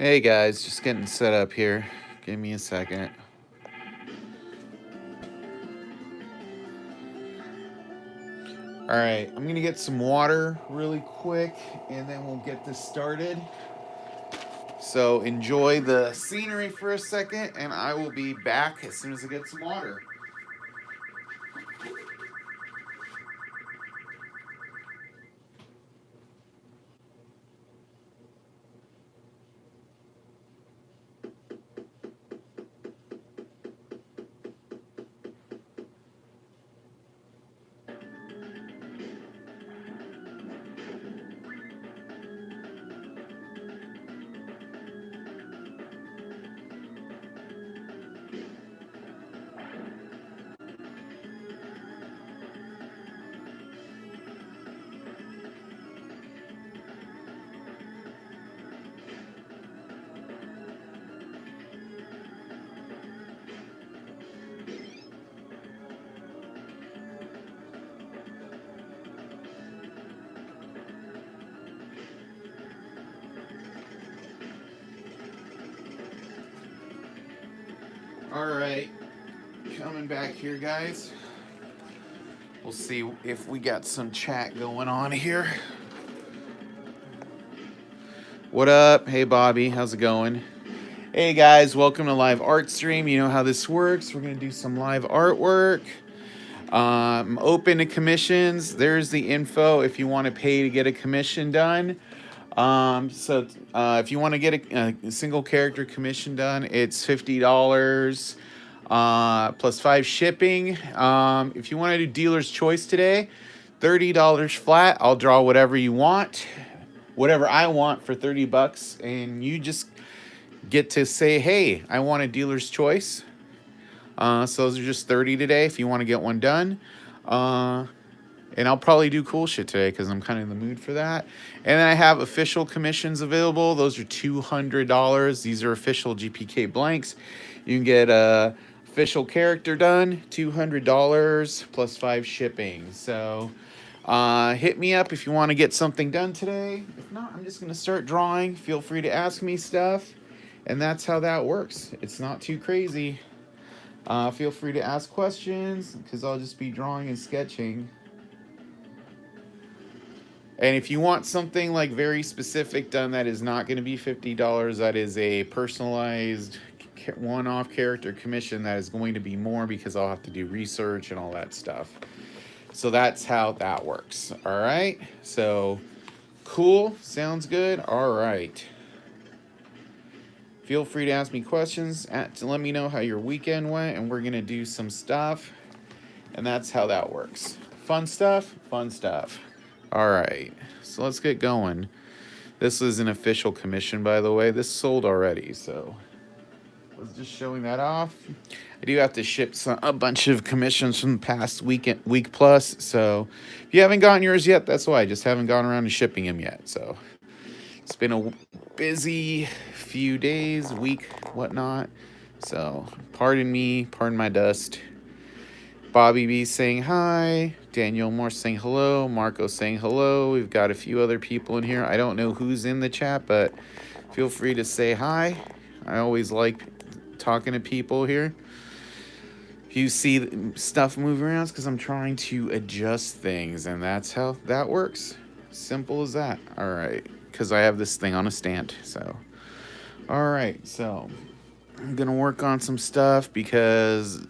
Hey guys, just getting set up here. Give me a second. Alright, I'm gonna get some water really quick and then we'll get this started. So enjoy the scenery for a second and I will be back as soon as I get some water. Alright, coming back here, guys. We'll see if we got some chat going on here. What up? Hey Bobby, how's it going? Hey guys, welcome to live art stream. You know how this works. We're gonna do some live artwork. I'm open to commissions. There's the info if you want to pay to get a commission done. If you want to get a single character commission done, it's $50 plus 5 shipping. If you want to do dealer's choice today, $30 flat. I'll draw whatever you want, whatever I want for 30 bucks, and you just get to say, hey, I want a dealer's choice. So those are just 30 today if you want to get one done. And I'll probably do cool shit today because I'm kind of in the mood for that. And then I have official commissions available. Those are $200. These are official GPK blanks. You can get a official character done, $200 plus 5 shipping. So hit me up if you want to get something done today. If not, I'm just going to start drawing. Feel free to ask me stuff. And that's how that works. It's not too crazy. Feel free to ask questions because I'll just be drawing and sketching. And if you want something like very specific done that is not going to be $50, that is a personalized one-off character commission that is going to be more because I'll have to do research and all that stuff. So that's how that works. All right. So cool. Sounds good. All right. Feel free to ask me questions to let me know how your weekend went, and we're going to do some stuff. And that's how that works. Fun stuff, fun stuff. All right, so let's get going. This is an official commission, by the way. This sold already, so I was just showing that off. I do have to ship a bunch of commissions from the past week plus. So if you haven't gotten yours yet, that's why. I just haven't gone around and shipping them yet. So it's been a busy few days, week, whatnot. So pardon me, pardon my dust. Bobby B saying hi. Daniel Moore saying hello. Marco saying hello. We've got a few other people in here. I don't know who's in the chat, but feel free to say hi. I always like talking to people here. If you see stuff moving around, it's because I'm trying to adjust things, and that's how that works. Simple as that. All right, because I have this thing on a stand. So, all right, so I'm going to work on some stuff because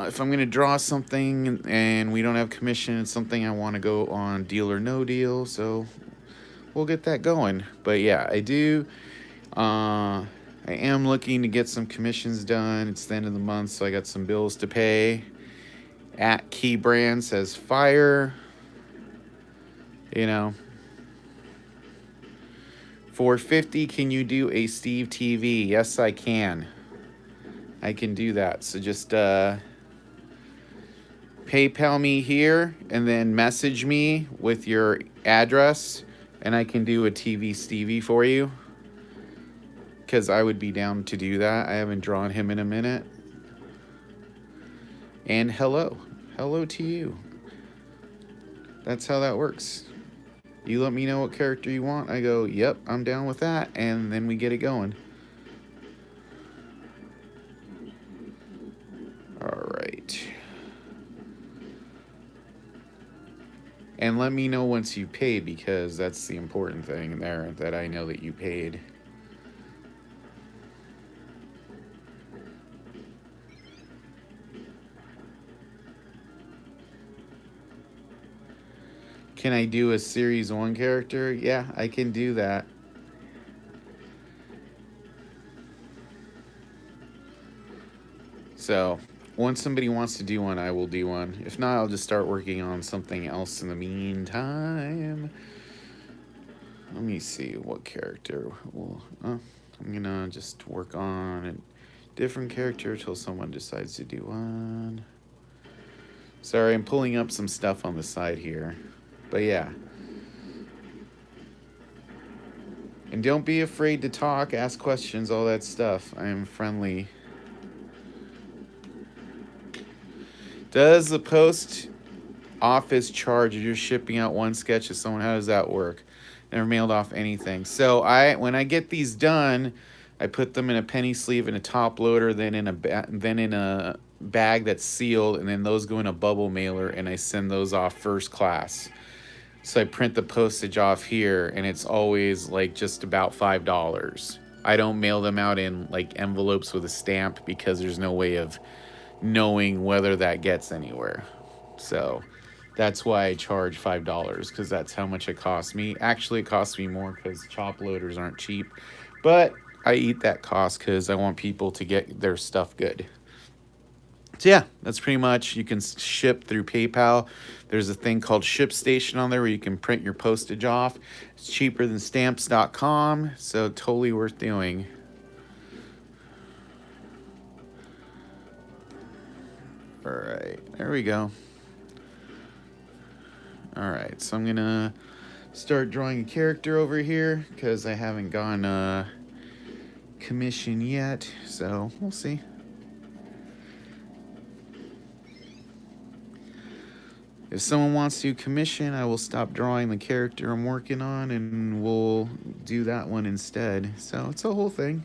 if I'm going to draw something and we don't have commission, it's something I want to go on deal or no deal. So we'll get that going. But yeah, I do. I am looking to get some commissions done. It's the end of the month, so I got some bills to pay. At Key Brand says fire. You know. $450, can you do a Steve TV? Yes, I can. I can do that. So just PayPal me here and then message me with your address and I can do a TV Stevie for you. Because I would be down to do that. I haven't drawn him in a minute. And hello. Hello to you. That's how that works. You let me know what character you want. I go, yep, I'm down with that. And then we get it going. All right. And let me know once you pay, because that's the important thing there, that I know that you paid. Can I do a Series 1 character? Yeah, I can do that. So, once somebody wants to do one, I will do one. If not, I'll just start working on something else in the meantime. Let me see what character will. I'm gonna just work on a different character until someone decides to do one. Sorry, I'm pulling up some stuff on the side here. But yeah. And don't be afraid to talk, ask questions, all that stuff. I am friendly. Does the post office charge if you're shipping out one sketch to someone? How does that work? Never mailed off anything. So when I get these done, I put them in a penny sleeve in a top loader, then in a bag that's sealed, and then those go in a bubble mailer, and I send those off first class. So I print the postage off here, and it's always like just about $5. I don't mail them out in like envelopes with a stamp because there's no way of knowing whether that gets anywhere. So that's why I charge $5, because that's how much it costs me. Actually, it costs me more because chop loaders aren't cheap, but I eat that cost because I want people to get their stuff good. So yeah, that's pretty much. You can ship through PayPal. There's a thing called ShipStation on there where you can print your postage off. It's cheaper than stamps.com, so totally worth doing. All right, there we go. All right, so I'm gonna start drawing a character over here because I haven't gone commission yet, so we'll see. If someone wants to commission, I will stop drawing the character I'm working on and we'll do that one instead. So it's a whole thing.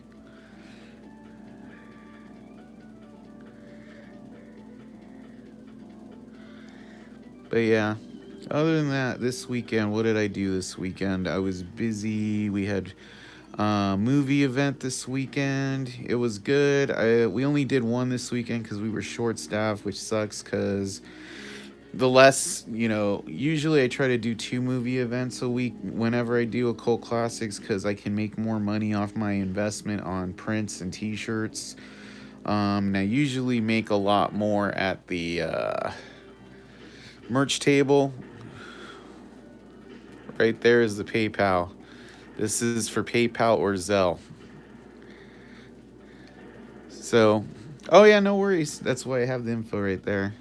But yeah, other than that, this weekend, what did I do this weekend? I was busy. We had a movie event this weekend. It was good. We only did one this weekend because we were short-staffed, which sucks because usually I try to do 2 movie events a week whenever I do occult classics because I can make more money off my investment on prints and t-shirts. And I usually make a lot more at the merch table. Right there is the PayPal. This is for PayPal or Zelle. So, oh yeah, no worries. That's why I have the info right there.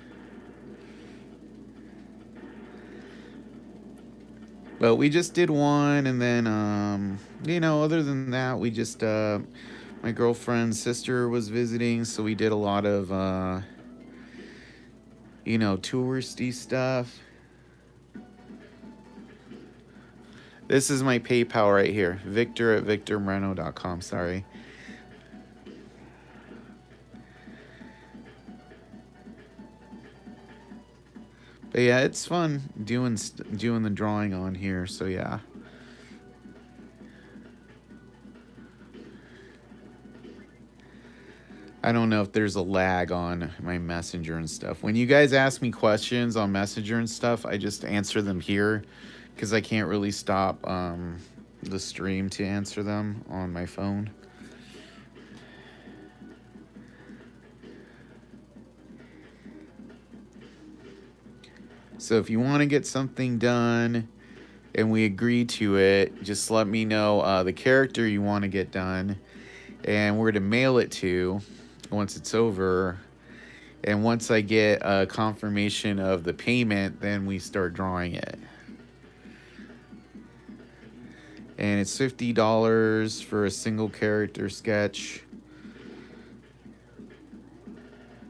But we just did one, and then, other than that, we just, my girlfriend's sister was visiting, so we did a lot of, touristy stuff. This is my PayPal right here, Victor@VictorMoreno.com, sorry. But yeah, it's fun doing the drawing on here, so yeah. I don't know if there's a lag on my Messenger and stuff. When you guys ask me questions on Messenger and stuff, I just answer them here because I can't really stop the stream to answer them on my phone. So if you want to get something done and we agree to it, just let me know the character you want to get done and where to mail it to once it's over. And once I get a confirmation of the payment, then we start drawing it. And it's $50 for a single character sketch.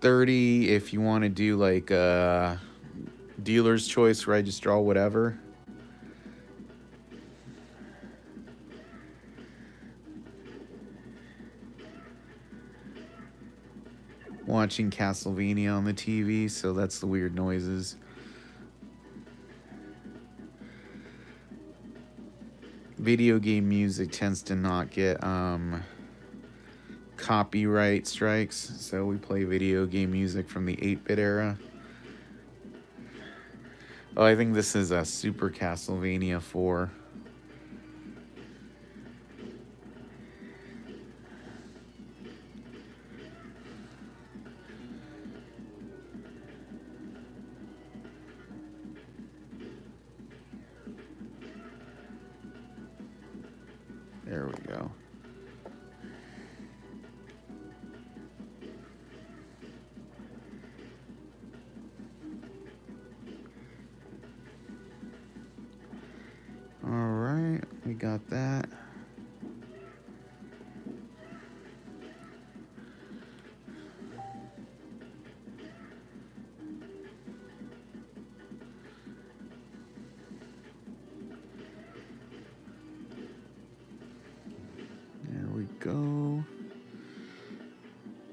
$30 if you want to do like dealer's choice where I just draw whatever. watching Castlevania on the TV, so that's the weird noises. Video game music tends to not get copyright strikes, so we play video game music from the 8-bit era. Oh, I think this is a Super Castlevania 4. There we go. All right, we got that. There we go.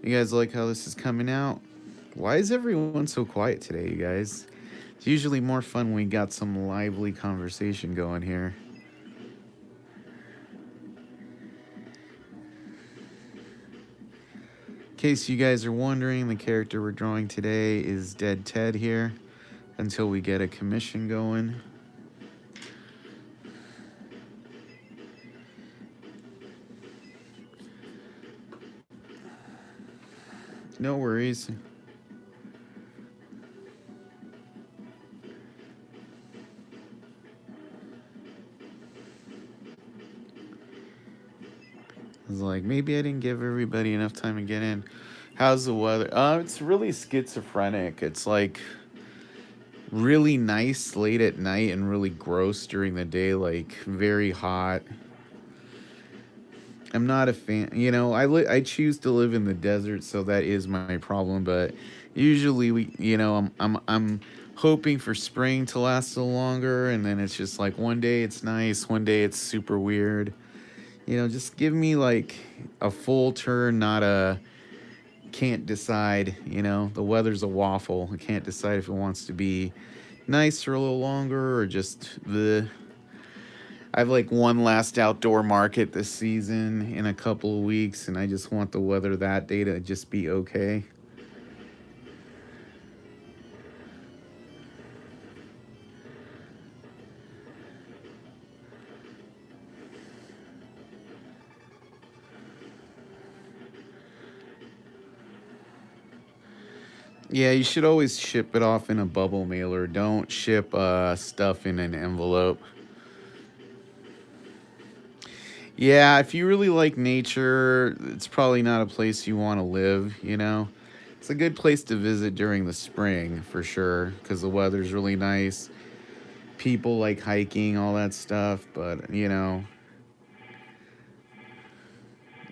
You guys like how this is coming out? Why is everyone so quiet today, you guys? It's usually more fun when we got some lively conversation going here. In case you guys are wondering, the character we're drawing today is Dead Ted here until we get a commission going. No worries. I was like, maybe I didn't give everybody enough time to get in. How's the weather? It's really schizophrenic. It's like really nice late at night and really gross during the day, like very hot. I'm not a fan. You know, I choose to live in the desert, so that is my problem. But usually I'm hoping for spring to last a little longer, and then it's just like one day it's nice, one day it's super weird. You know, just give me like a full turn, not a can't decide. You know, the weather's a waffle. I can't decide if it wants to be nice for a little longer or just the. I have like one last outdoor market this season in a couple of weeks, and I just want the weather that day to just be okay. Yeah, you should always ship it off in a bubble mailer. Don't ship stuff in an envelope. Yeah, if you really like nature, it's probably not a place you want to live, you know? It's a good place to visit during the spring, for sure, because the weather's really nice. People like hiking, all that stuff, but, you know,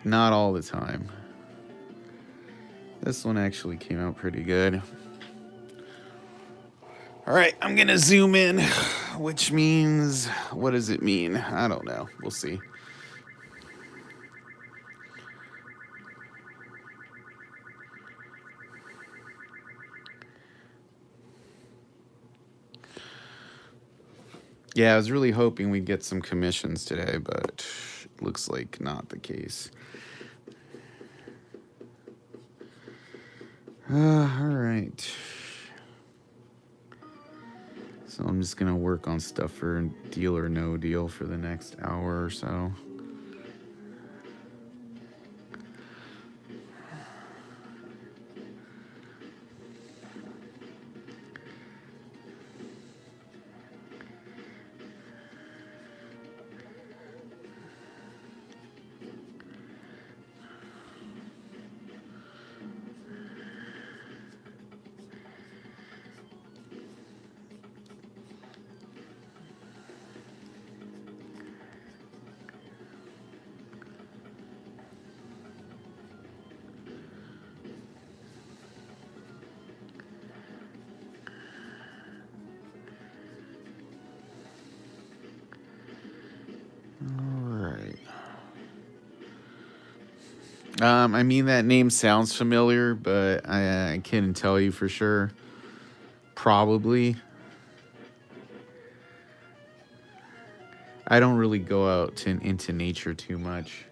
not all the time. This one actually came out pretty good. All right, I'm going to zoom in, which means, what does it mean? I don't know. We'll see. Yeah, I was really hoping we'd get some commissions today, but looks like not the case. All right. So I'm just going to work on stuff for Deal or No Deal for the next hour or so. I mean, that name sounds familiar, but I couldn't tell you for sure. Probably. I don't really go out into nature too much.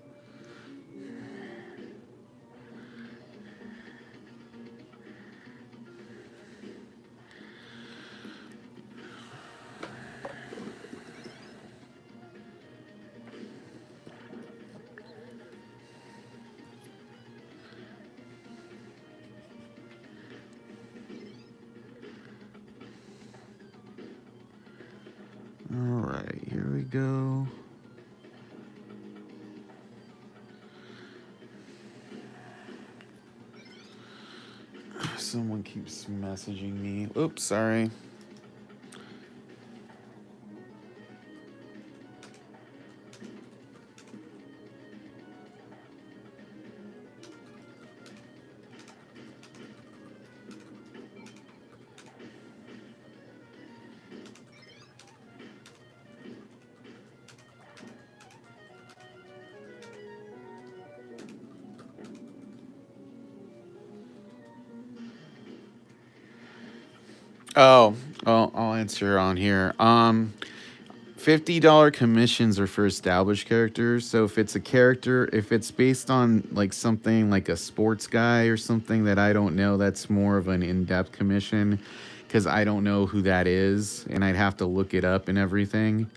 All right, here we go. Someone keeps messaging me. Oops, sorry. Oh, I'll answer on here. $50 commissions are for established characters. So if it's a character, if it's based on like something like a sports guy or something that I don't know, that's more of an in-depth commission because I don't know who that is and I'd have to look it up and everything.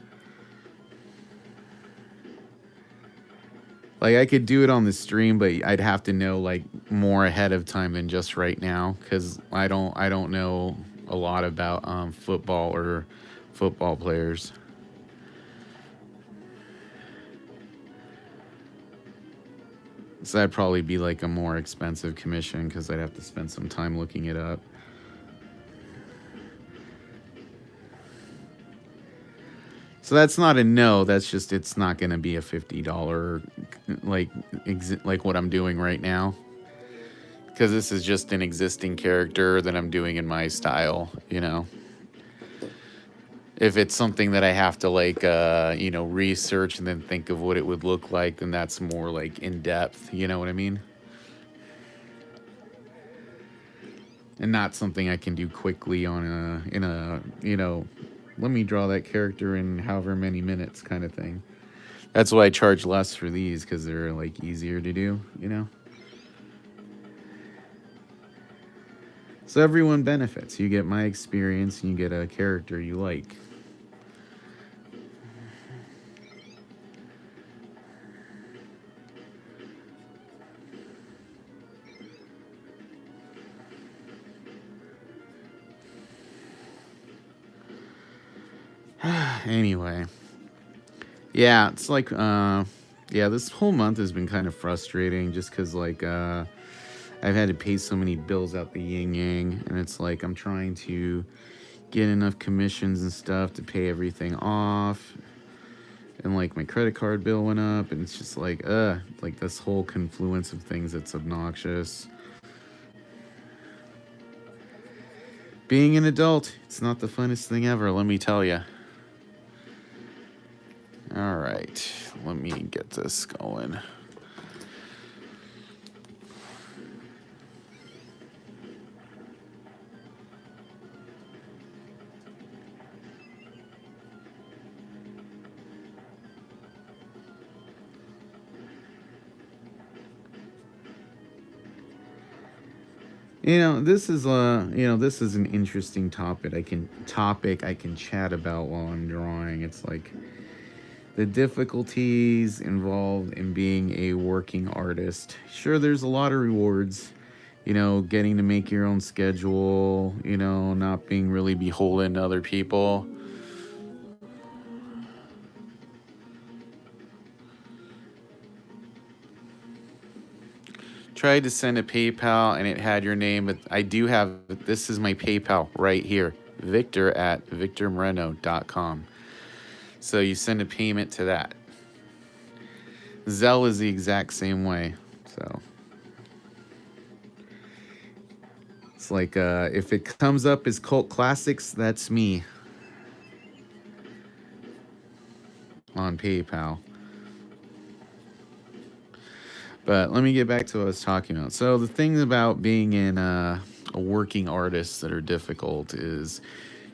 Like I could do it on the stream, but I'd have to know like more ahead of time than just right now because I don't know a lot about football or football players. So that'd probably be like a more expensive commission because I'd have to spend some time looking it up. So that's not a no. That's just it's not going to be a $50 like what I'm doing right now because this is just an existing character that I'm doing in my style. If it's something that I have to research and then think of what it would look like, then that's more like in depth. You know what I mean? And not something I can do quickly let me draw that character in however many minutes kind of thing. That's why I charge less for these because they're like easier to do. So everyone benefits. You get my experience and you get a character you like. Anyway. Yeah, it's like this whole month has been kind of frustrating just cuz I've had to pay so many bills out the yin yang and it's like I'm trying to get enough commissions and stuff to pay everything off. And like my credit card bill went up and it's just like this whole confluence of things that's obnoxious. Being an adult, it's not the funnest thing ever, let me tell you. All right, let me get this going. This is an interesting topic. I can chat about while I'm drawing. It's like the difficulties involved in being a working artist. Sure, there's a lot of rewards. Getting to make your own schedule. Not being really beholden to other people. Tried to send a PayPal and it had your name, but I do have, this is my PayPal right here, Victor@VictorMoreno.com. So you send a payment to that. Zelle is the exact same way. So it's like if it comes up as cult classics, that's me on PayPal. But let me get back to what I was talking about. So the thing about being in a working artist that are difficult is,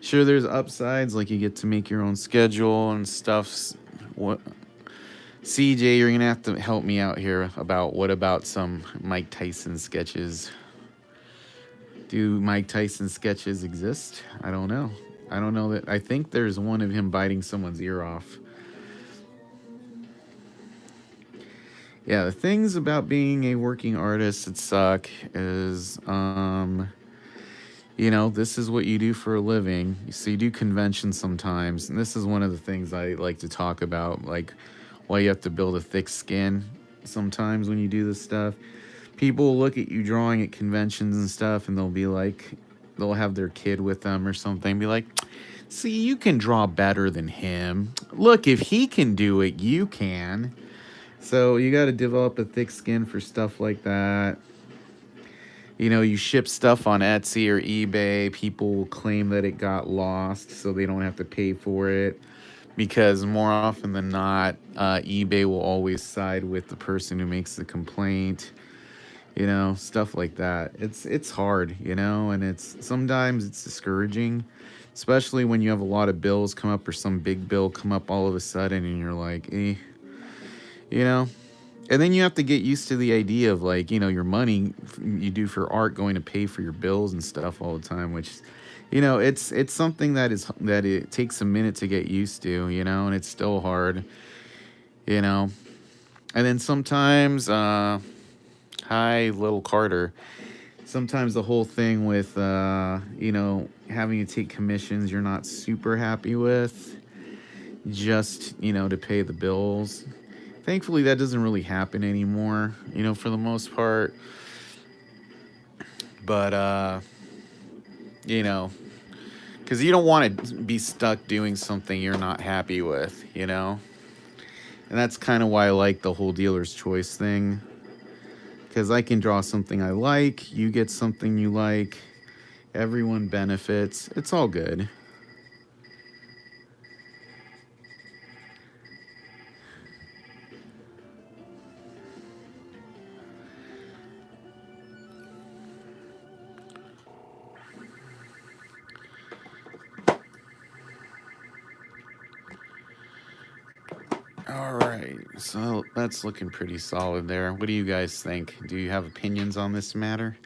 sure, there's upsides, like you get to make your own schedule and stuff. What, CJ, you're gonna have to help me out here about what about some Mike Tyson sketches? Do Mike Tyson sketches exist? I don't know. I don't know that. I think there's one of him biting someone's ear off. Yeah, the things about being a working artist that suck is, this is what you do for a living. So you do conventions sometimes, and this is one of the things I like to talk about, like why you have to build a thick skin sometimes when you do this stuff. People will look at you drawing at conventions and stuff, and they'll be like, they'll have their kid with them or something, be like, see, you can draw better than him. Look, if he can do it, you can. So you got to develop a thick skin for stuff like that. You ship stuff on Etsy or eBay. People will claim that it got lost so they don't have to pay for it. Because more often than not, eBay will always side with the person who makes the complaint. Stuff like that. It's hard, and sometimes it's discouraging, especially when you have a lot of bills come up or some big bill come up all of a sudden and you're like, and then you have to get used to the idea of, like, your money you do for art going to pay for your bills and stuff all the time, which, it's something that it takes a minute to get used to, and it's still hard, and then sometimes, hi, little Carter. Sometimes the whole thing with, having to take commissions you're not super happy with just, to pay the bills. Thankfully, that doesn't really happen anymore, for the most part. But, because you don't want to be stuck doing something you're not happy with, And that's kind of why I like the whole dealer's choice thing. Because I can draw something I like, you get something you like, everyone benefits. It's all good. All right, so that's looking pretty solid there. What do you guys think? Do you have opinions on this matter?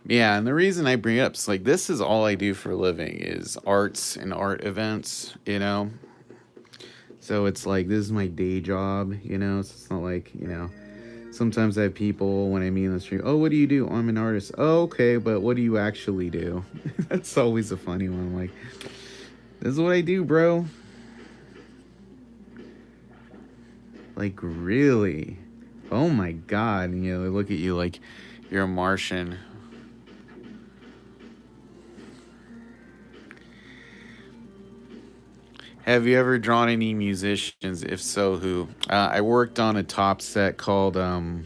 Yeah, and the reason I bring it up is, like, this is all I do for a living is arts and art events, So it's like, this is my day job, So it's not like, sometimes I have people when I meet in the street, oh, what do you do? I'm an artist. Oh, okay, but what do you actually do? That's always a funny one. I'm like, this is what I do, bro. Like, really? Oh my God. And, they look at you like you're a Martian. Have you ever drawn any musicians? If so, who? I worked on a top set called, what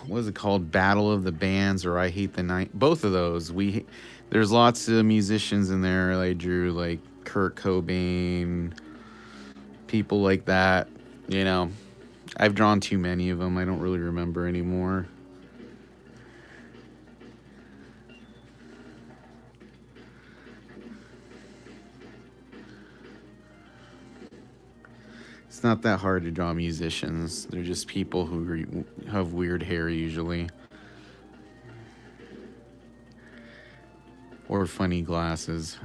was it called? Battle of the Bands or I Hate the Night. Both of those. There's lots of musicians in there. I drew, like, Kurt Cobain, people like that. I've drawn too many of them. I don't really remember anymore. It's not that hard to draw musicians. They're just people who have weird hair usually. Or funny glasses.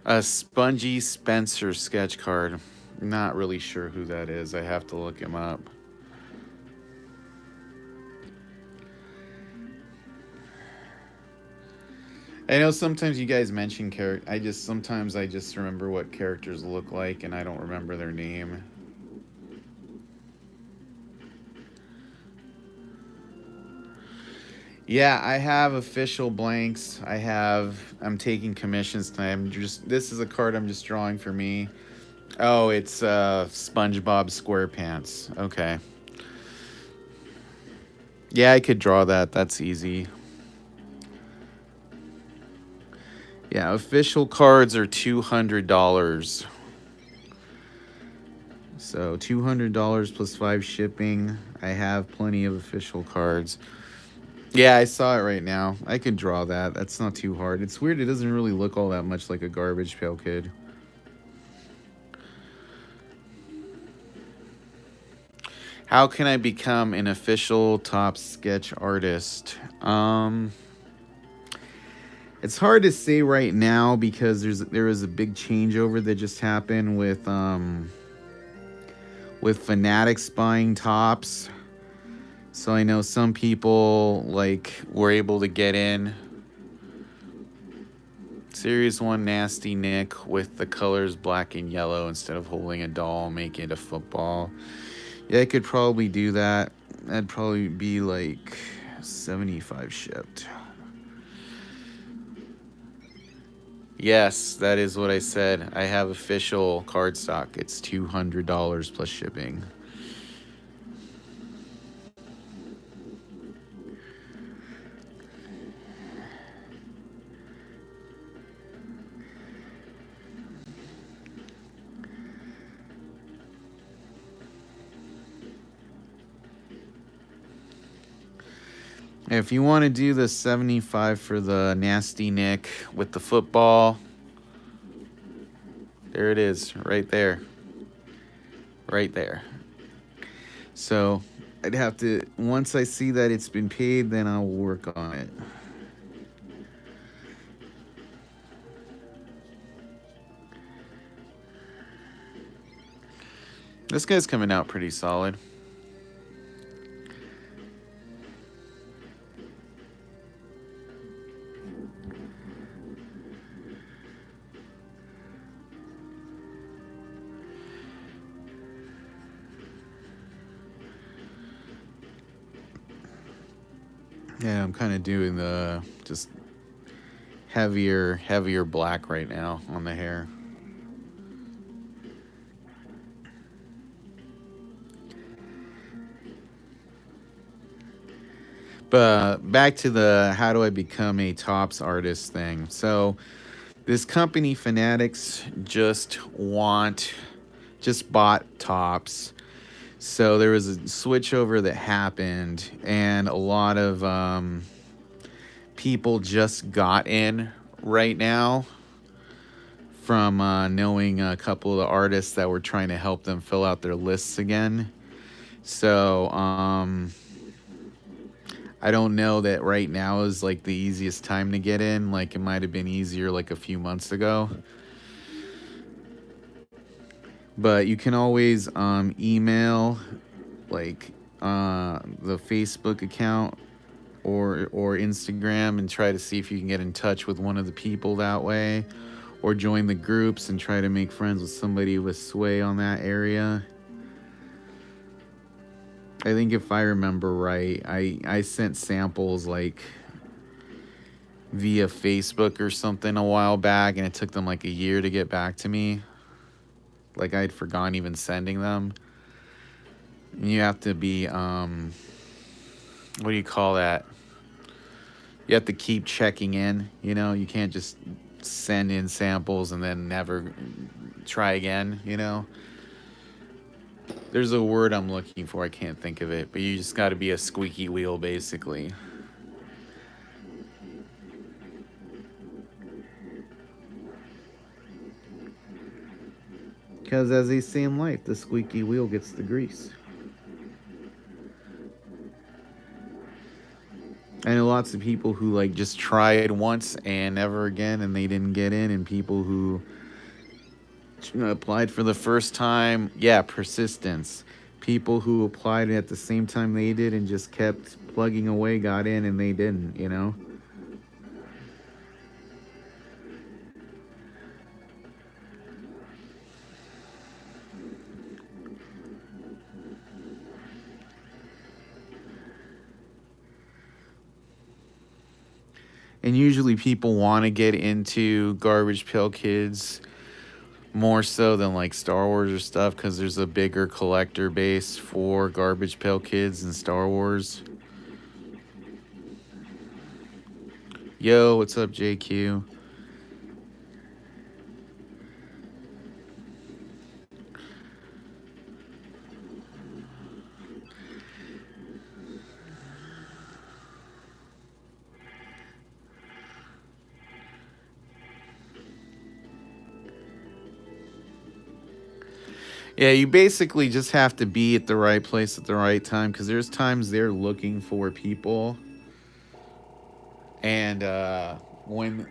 A Spongy Spencer sketch card. Not really sure who that is. I have to look him up. I know sometimes you guys mention sometimes I just remember what characters look like and I don't remember their name. Yeah, I have official blanks. I'm taking commissions tonight. This is a card I'm just drawing for me. Oh, it's SpongeBob SquarePants. Okay. Yeah, I could draw that. That's easy. Yeah, official cards are $200. So $200 plus 5 shipping. I have plenty of official cards. Yeah, I saw it right now. I could draw that. That's not too hard. It's weird. It doesn't really look all that much like a Garbage Pail Kid. How can I become an official top sketch artist? It's hard to say right now because there was a big changeover that just happened with Fanatics buying tops. So I know some people like were able to get in. Series 1 Nasty Nick with the colors black and yellow instead of holding a doll, make it a football. Yeah, I could probably do that. That'd probably be like 75 shipped. Yes, that is what I said. I have official cardstock. It's $200 plus shipping. If you want to do the 75 for the Nasty Nick with the football, there it is, right there. Right there. So I'd have to, once I see that it's been paid, then I'll work on it. This guy's coming out pretty solid. Yeah, I'm kind of doing the just heavier black right now on the hair. But back to the how do I become a tops artist thing. So this company Fanatics just bought tops. So there was a switchover that happened, and a lot of people just got in right now from knowing a couple of the artists that were trying to help them fill out their lists again. So I don't know that right now is like the easiest time to get in. Like it might have been easier like a few months ago. But you can always email like the Facebook account or Instagram and try to see if you can get in touch with one of the people that way, or join the groups and try to make friends with somebody with sway on that area. I think if I remember right, I sent samples like via Facebook or something a while back, and it took them like a year to get back to me. Like I'd forgotten even sending them. And you have to be what do you call that? You have to keep checking in, you know? You can't just send in samples and then never try again, you know? There's a word I'm looking for, I can't think of it, but you just got to be a squeaky wheel basically. Because as they say in life, the squeaky wheel gets the grease. I know lots of people who like just tried once and never again and they didn't get in, and people who applied for the first time, yeah, persistence. People who applied at the same time they did and just kept plugging away got in and they didn't, you know? And usually people want to get into Garbage Pail Kids more so than like Star Wars or stuff, because there's a bigger collector base for Garbage Pail Kids and Star Wars. Yo, what's up, JQ? Yeah, you basically just have to be at the right place at the right time, because there's times they're looking for people, and when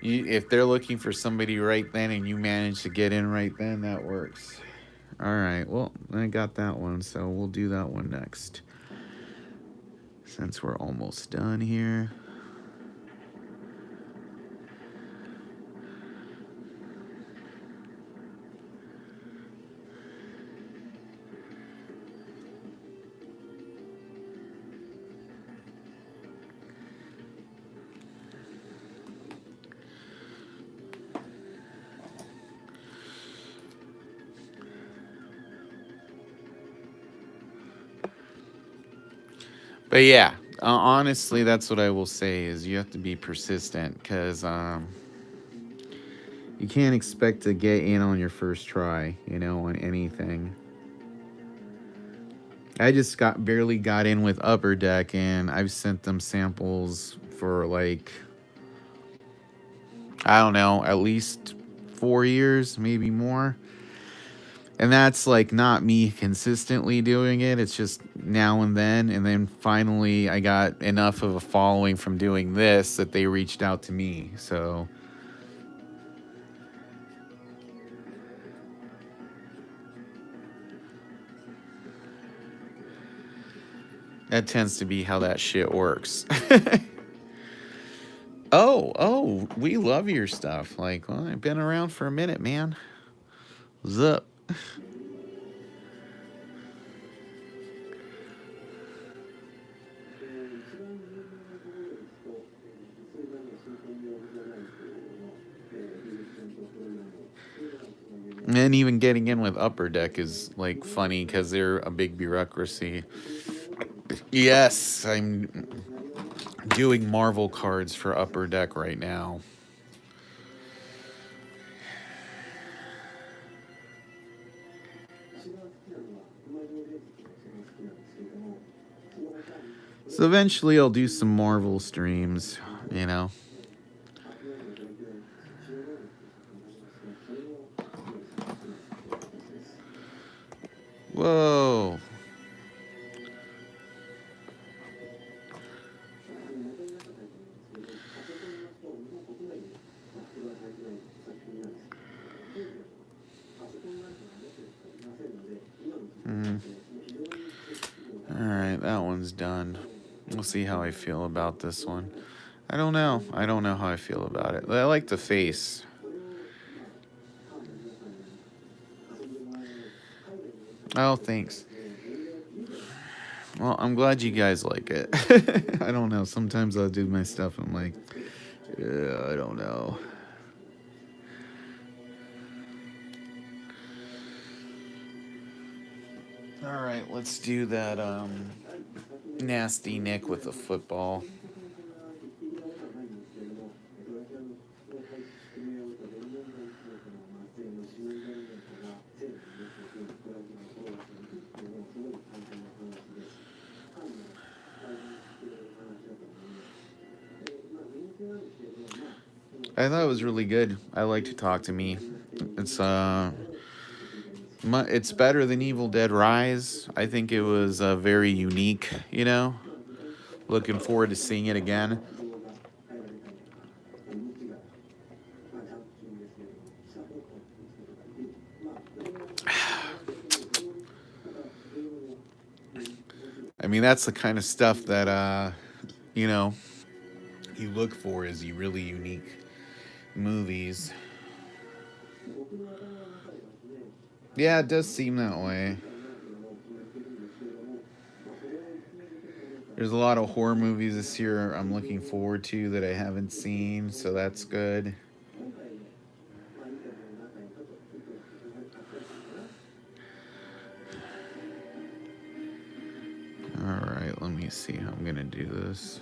if they're looking for somebody right then and you manage to get in right then, that works. All right, well, I got that one, so we'll do that one next, since we're almost done here. But yeah, honestly, that's what I will say is you have to be persistent, because you can't expect to get in on your first try, on anything. I just barely got in with Upper Deck, and I've sent them samples for like, I don't know, at least 4 years, maybe more. And that's like not me consistently doing it. It's just now and then. And then finally, I got enough of a following from doing this that they reached out to me. So that tends to be how that shit works. Oh, we love your stuff. Like, well, I've been around for a minute, man. What's up? And even getting in with Upper Deck is like funny because they're a big bureaucracy. Yes, I'm doing Marvel cards for Upper Deck right now. So eventually I'll do some Marvel streams, Whoa. Alright, that one's done. We'll see how I feel about this one. I don't know. I don't know how I feel about it. I like the face. Oh, thanks. Well, I'm glad you guys like it. I don't know. Sometimes I'll do my stuff and I'm like, I don't know. All right, let's do that nasty Nick with the football. I thought it was really good. I like to talk to me. It's better than Evil Dead Rise. I think it was very unique, Looking forward to seeing it again. I mean, that's the kind of stuff that, you look for is the really unique movies. Yeah, it does seem that way. There's a lot of horror movies this year I'm looking forward to that I haven't seen, so that's good. Alright, let me see how I'm gonna do this.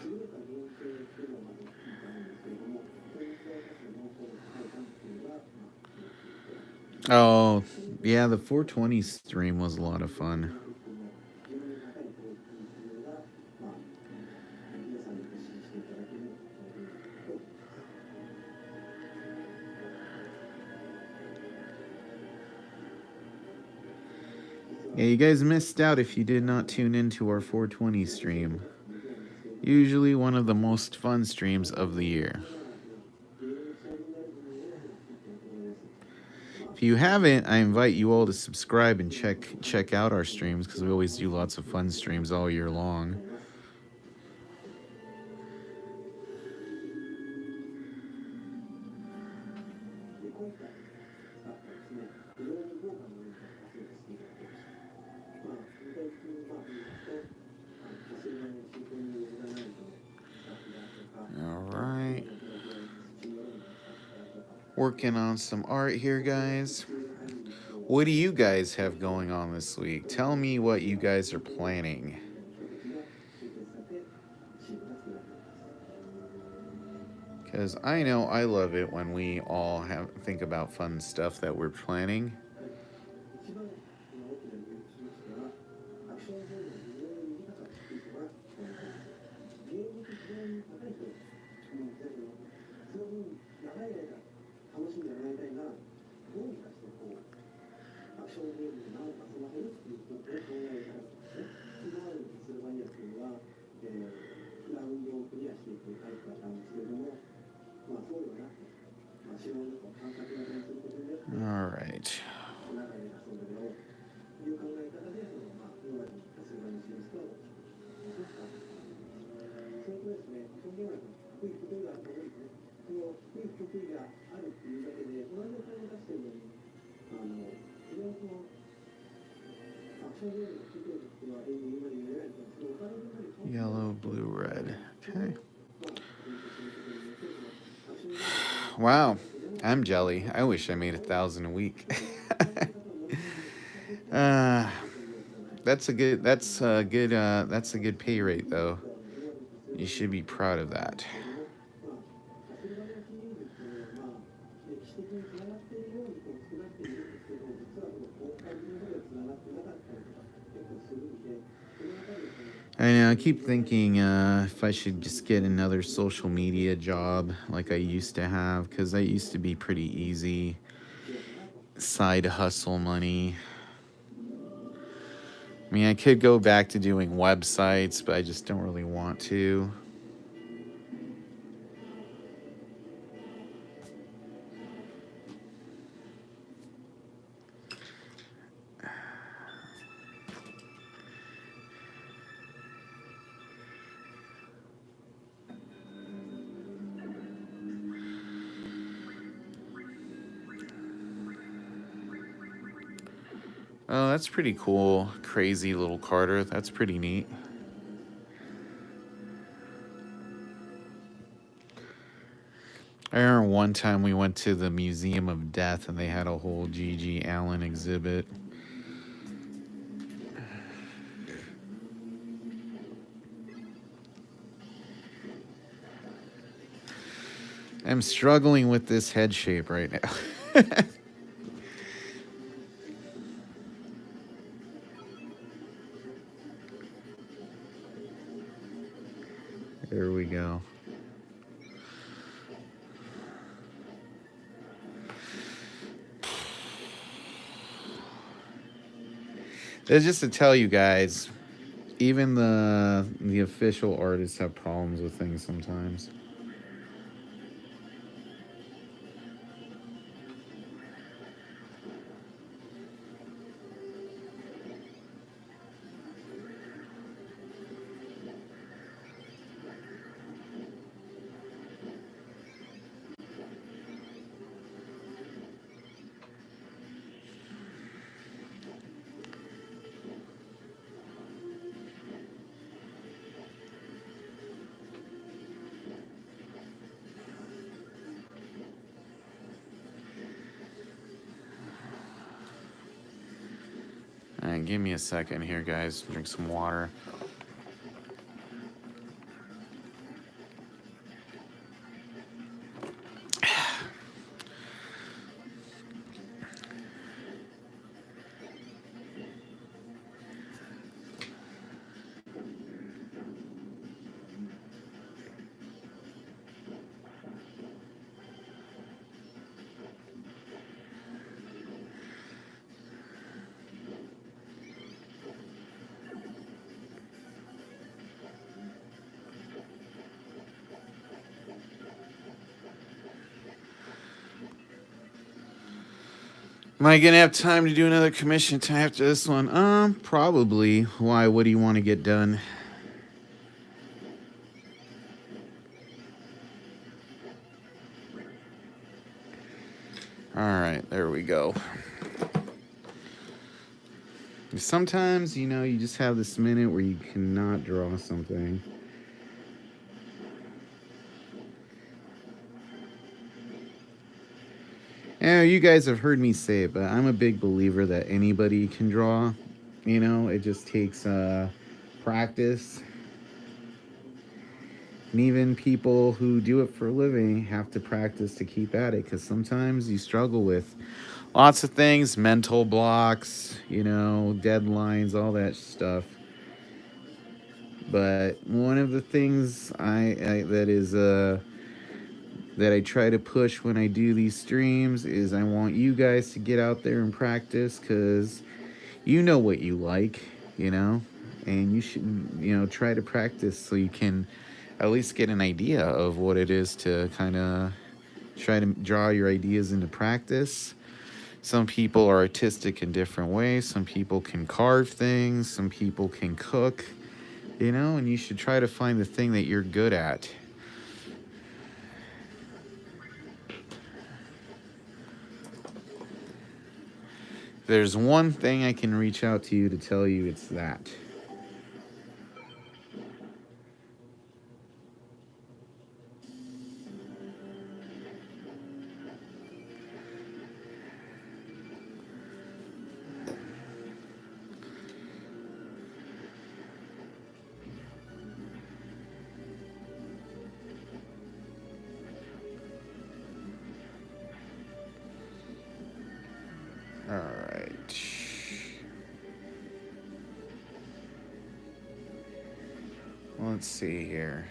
Oh, yeah, the 420 stream was a lot of fun. Yeah, you guys missed out if you did not tune into our 420 stream. Usually one of the most fun streams of the year. If you haven't, I invite you all to subscribe and check out our streams because we always do lots of fun streams all year long. All right. Working on some art here, guys. What do you guys have going on this week? Tell me what you guys are planning. Because I know I love it when we all think about fun stuff that we're planning. All right. Yellow, blue, red. Okay. Wow, I'm jelly. I wish I made 1,000 a week. That's a good pay rate though. You should be proud of that. I know, I keep thinking if I should just get another social media job like I used to have, because that used to be pretty easy. Side hustle money. I mean, I could go back to doing websites, but I just don't really want to. Oh, that's pretty cool. Crazy little Carter. That's pretty neat. I remember one time we went to the Museum of Death and they had a whole G.G. Allen exhibit. I'm struggling with this head shape right now. There we go. That's just to tell you guys, even the official artists have problems with things sometimes. All right, give me a second here, guys. Drink some water. Am I gonna have time to do another commission time after this one? Probably. Why? What do you want to get done? All right, there we go. Sometimes, you know, you just have this minute where you cannot draw something. You guys have heard me say it, but I'm a big believer that anybody can draw. You know, it just takes practice. And even people who do it for a living have to practice to keep at it, because sometimes you struggle with lots of things, mental blocks, you know, deadlines, all that stuff. But one of the things that I try to push when I do these streams is I want you guys to get out there and practice, because you know what you like, you know, and you should, you know, try to practice so you can at least get an idea of what it is to kind of try to draw your ideas into practice. Some people are artistic in different ways. Some people can carve things. Some people can cook, you know, and you should try to find the thing that you're good at. There's one thing I can reach out to you to tell you, it's that. All right. Let's see here.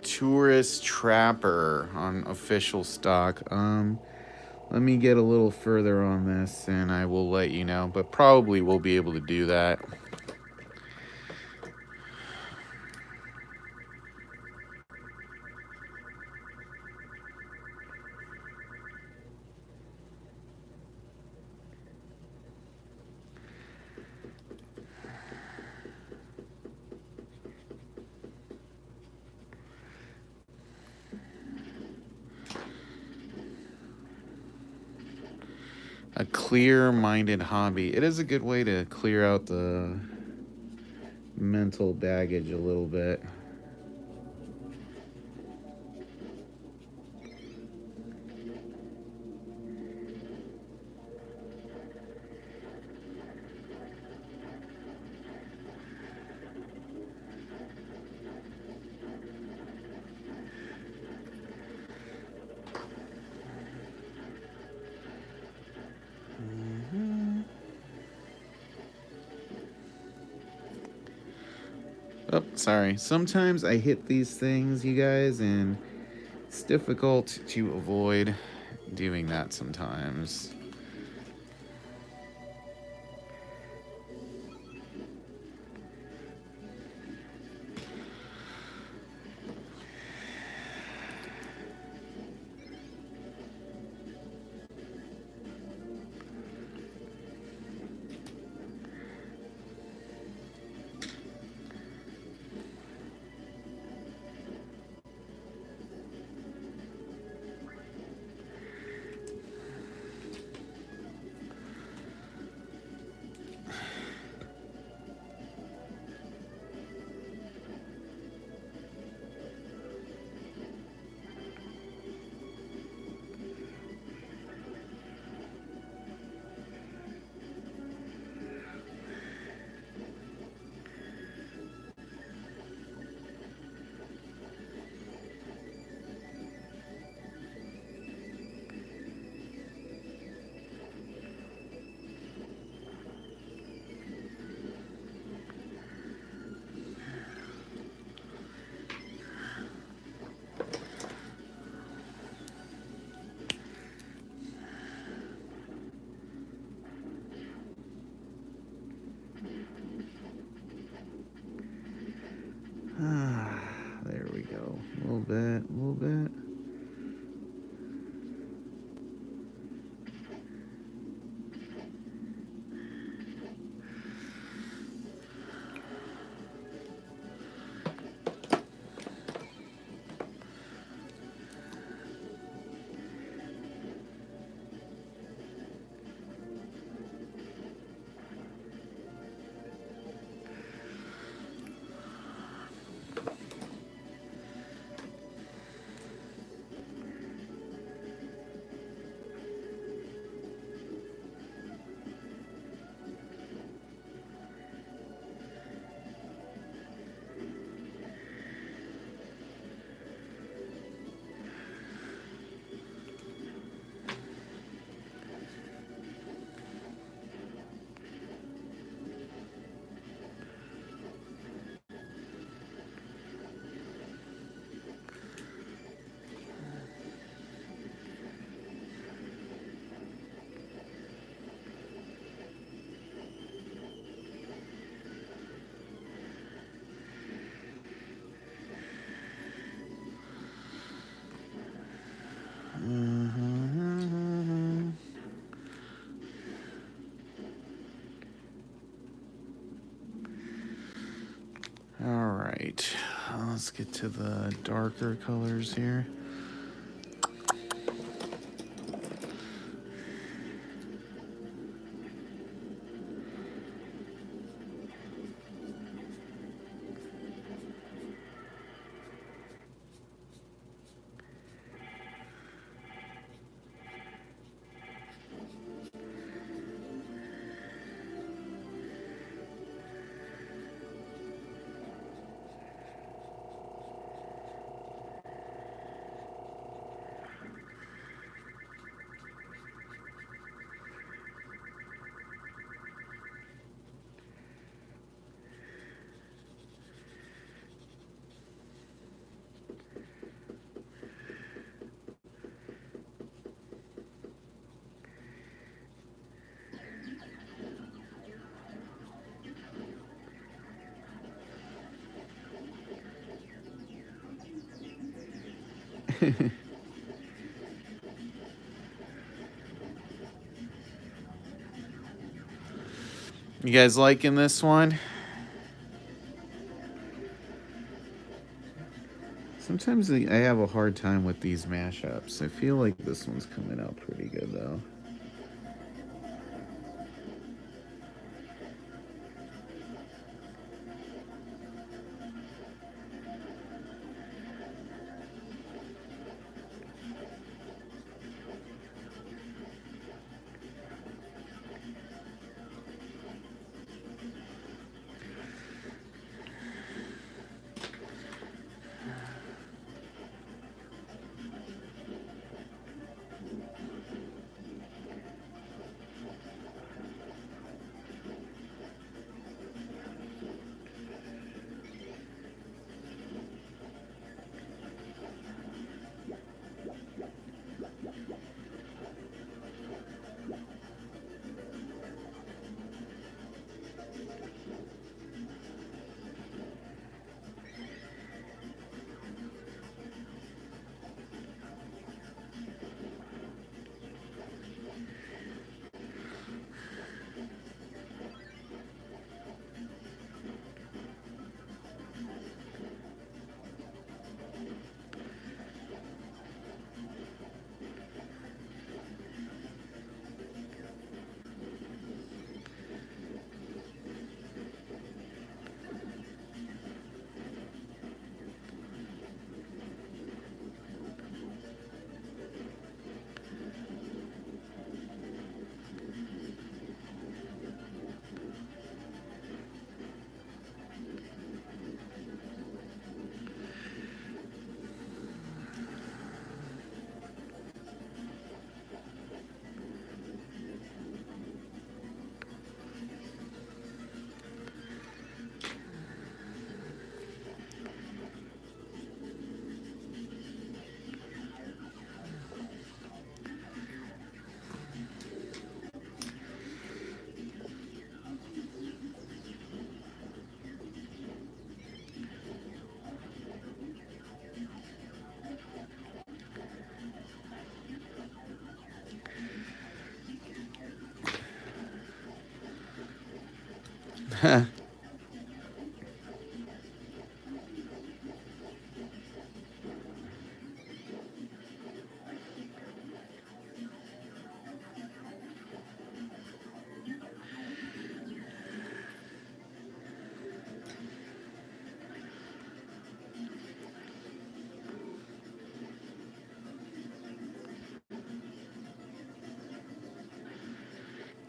Tourist Trapper on official stock. Let me get a little further on this and I will let you know, but probably we'll be able to do that. A clear-minded hobby. It is a good way to clear out the mental baggage a little bit. Oh, sorry. Sometimes I hit these things, you guys, and it's difficult to avoid doing that sometimes. There we go. A little bit, a little bit. All right, let's get to the darker colors here. You guys liking this one? Sometimes I have a hard time with these mashups. I feel like this one's coming out pretty good though.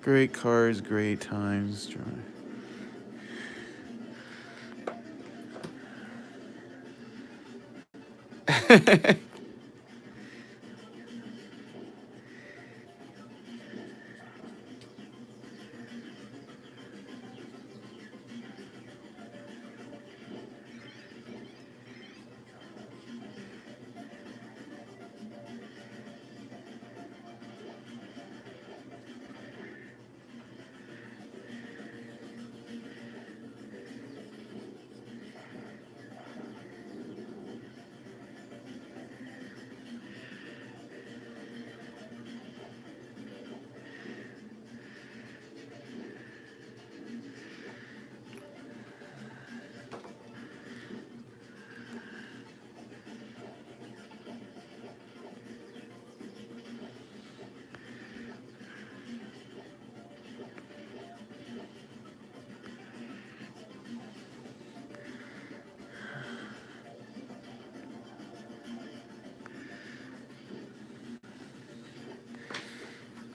Great cars, great times.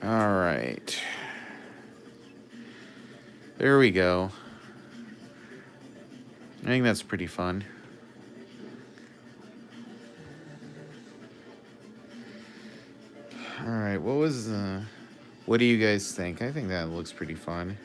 All right. There we go. I think that's pretty fun. All right, what do you guys think? I think that looks pretty fun.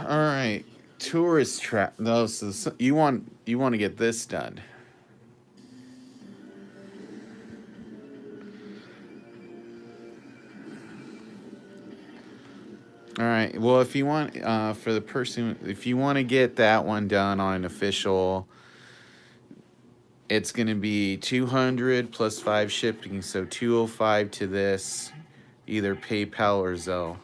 All right, tourist trap. No, so you want to get this done. All right. Well, if you want, for the person, if you want to get that one done on an official, it's going to be 200 plus 5 shipping, so 205 to this, either PayPal or Zelle.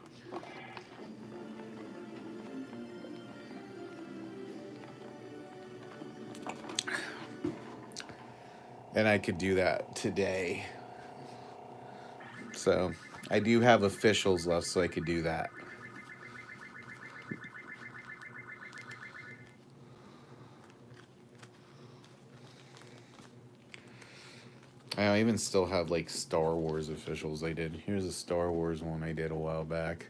And I could do that today. So I do have officials left, so I could do that. I even still have like Star Wars officials I did. Here's a Star Wars one I did a while back.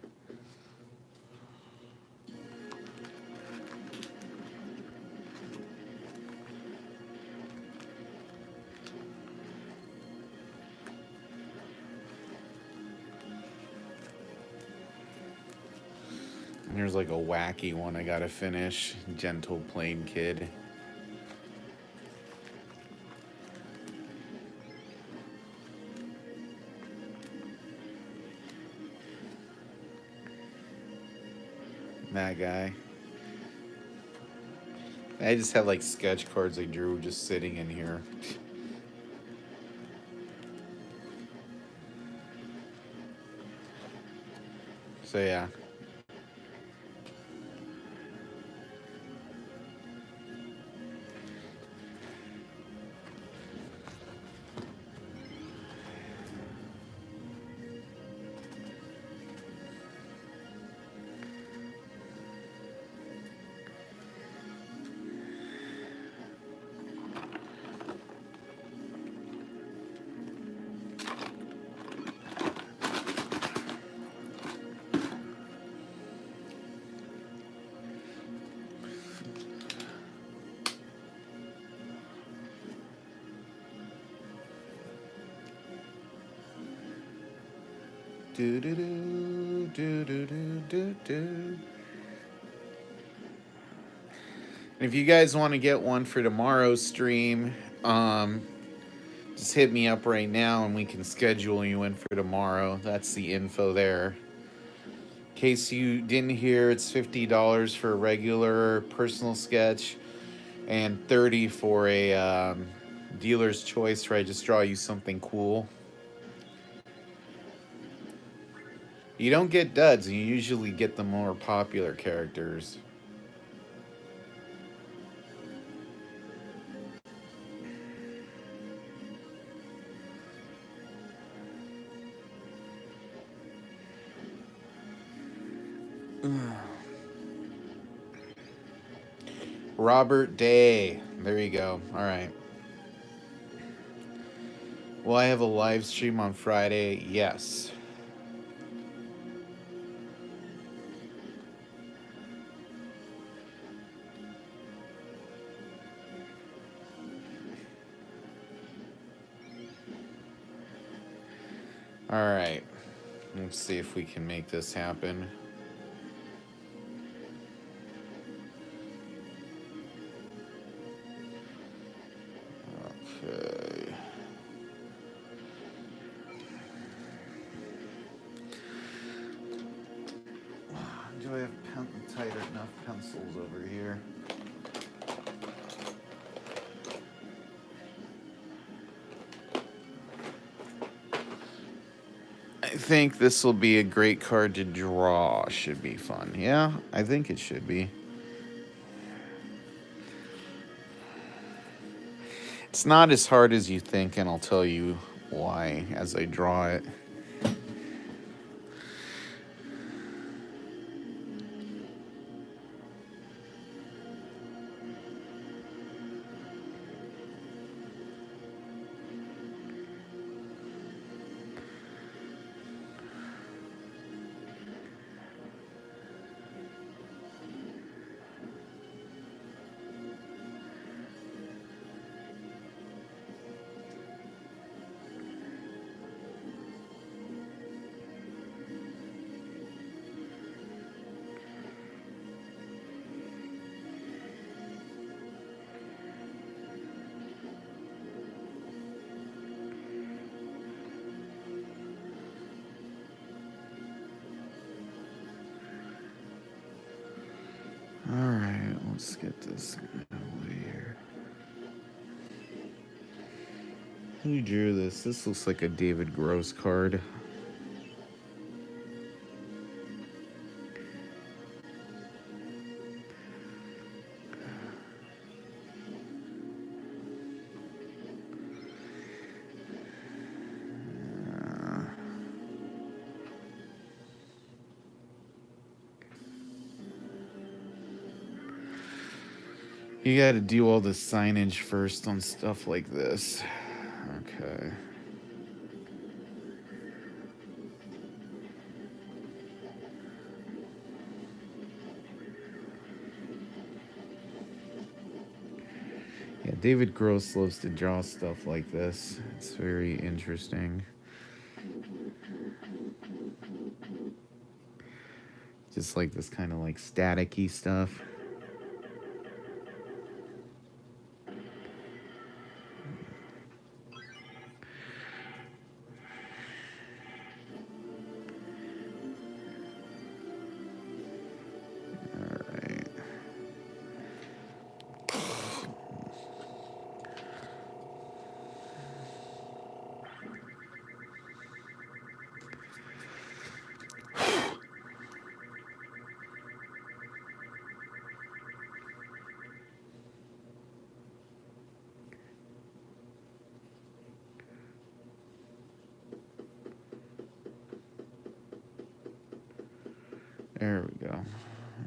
And here's like a wacky one I gotta finish. Gentle Plain Kid. That guy. I just have like sketch cards I drew just sitting in here. So yeah. Do do do do do do do do. If you guys want to get one for tomorrow's stream, just hit me up right now and we can schedule you in for tomorrow. That's the info there. In case you didn't hear, it's $50 for a regular personal sketch and $30 for a dealer's choice where I just draw you something cool. You don't get duds, you usually get the more popular characters. Robert Day. There you go. All right. Will I have a live stream on Friday? Yes. All right. Let's see if we can make this happen. Okay. Do I have tight enough pencils over here? I think this will be a great card to draw. Should be fun. Yeah, I think it should be. It's not as hard as you think, and I'll tell you why as I draw it. Alright, let's get this over here. Who drew this? This looks like a David Gross card. You gotta do all the signage first on stuff like this. Okay. Yeah, David Gross loves to draw stuff like this. It's very interesting. Just like this kind of like static-y stuff. There we go.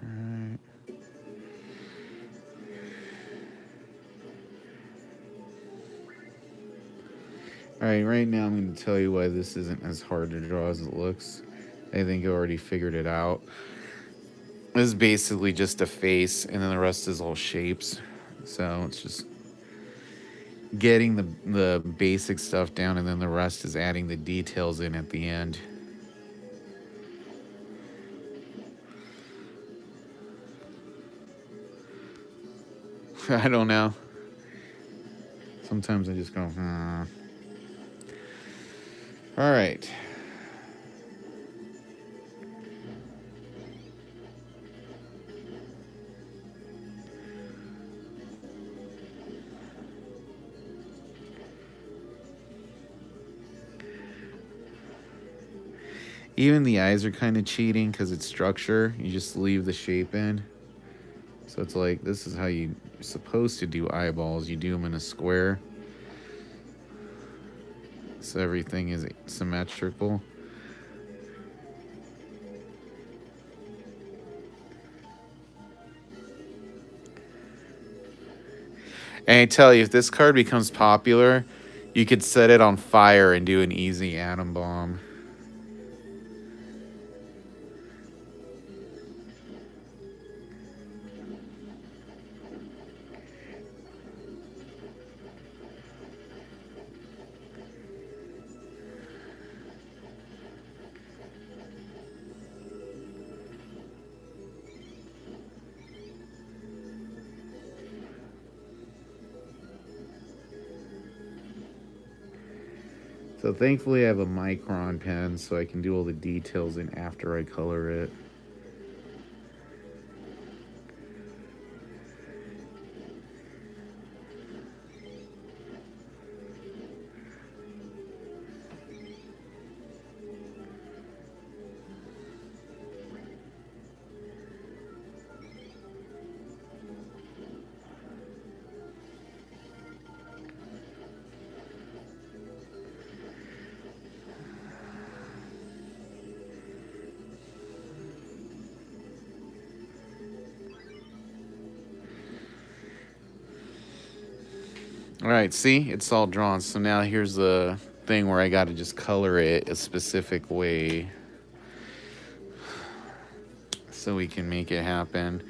Alright. Alright, right now I'm going to tell you why this isn't as hard to draw as it looks. I think I already figured it out. This is basically just a face, and then the rest is all shapes. So it's just getting the basic stuff down, and then the rest is adding the details in at the end. I don't know. Sometimes I just go, All right. Even the eyes are kind of cheating because it's structure. You just leave the shape in. So it's like, this is how you're supposed to do eyeballs. You do them in a square. So everything is symmetrical. And I tell you, if this card becomes popular, you could set it on fire and do an easy atom bomb. So thankfully I have a micron pen so I can do all the details in after I color it. All right, see, it's all drawn. So now here's the thing where I got to just color it a specific way so we can make it happen.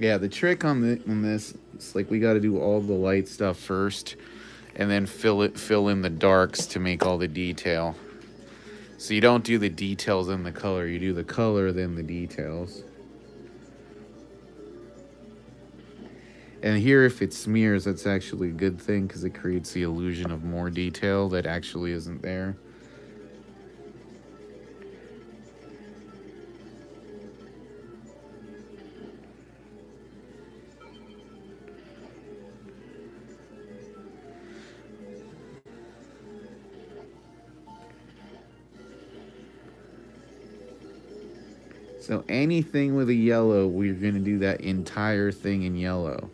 Yeah, the trick on this, it's like we got to do all the light stuff first, and then fill in the darks to make all the detail. So you don't do the details in the color. You do the color, then the details. And here, if it smears, that's actually a good thing because it creates the illusion of more detail that actually isn't there. So anything with a yellow, we're going to do that entire thing in yellow.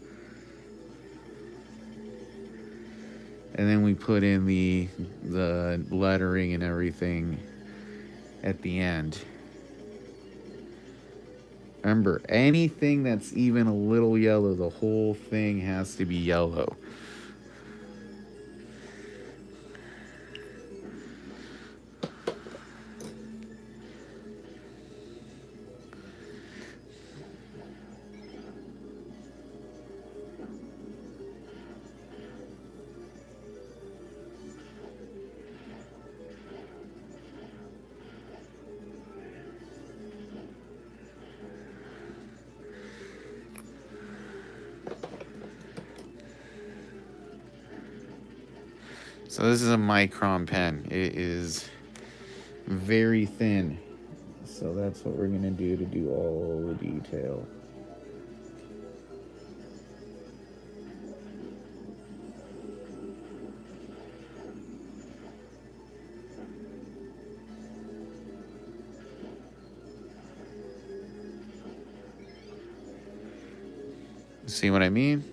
And then we put in the lettering and everything at the end. Remember, anything that's even a little yellow, the whole thing has to be yellow. So this is a micron pen. It is very thin. So that's what we're going to do all the detail. See what I mean?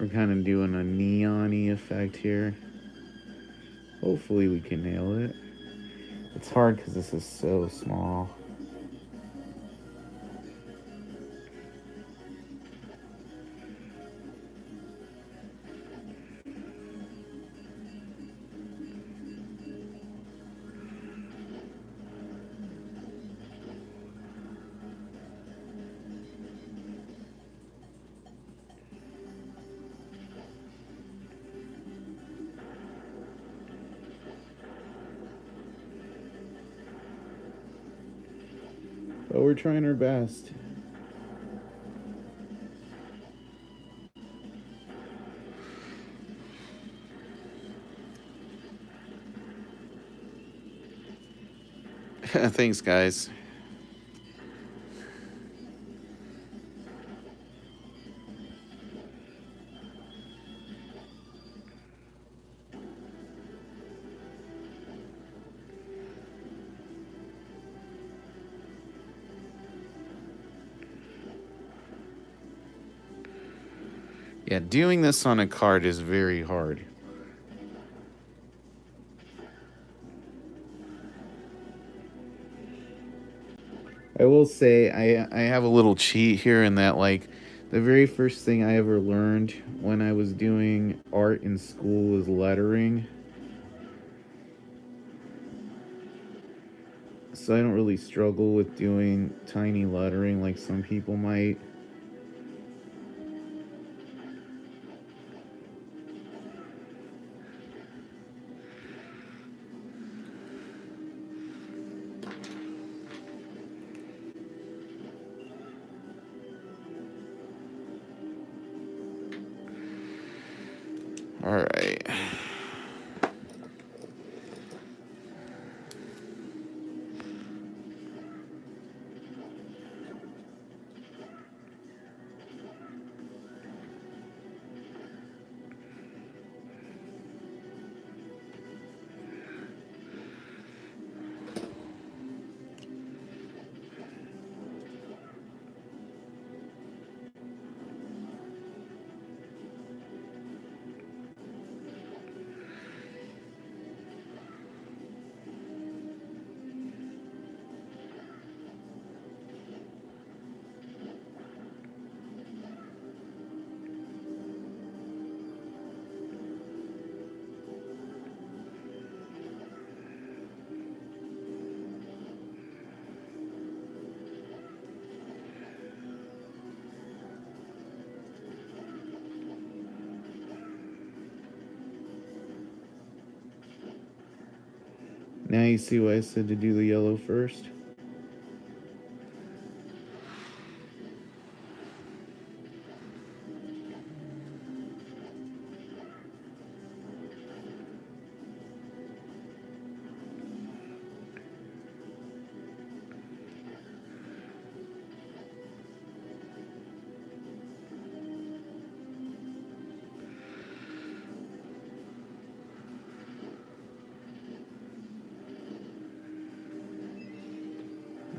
We're kind of doing a neon-y effect here. Hopefully we can nail it. It's hard because this is so small. But we're trying our best. Thanks, guys. Yeah, doing this on a card is very hard. I will say I have a little cheat here in that, like, the very first thing I ever learned when I was doing art in school was lettering. So I don't really struggle with doing tiny lettering like some people might. All right. Now you see why I said to do the yellow first?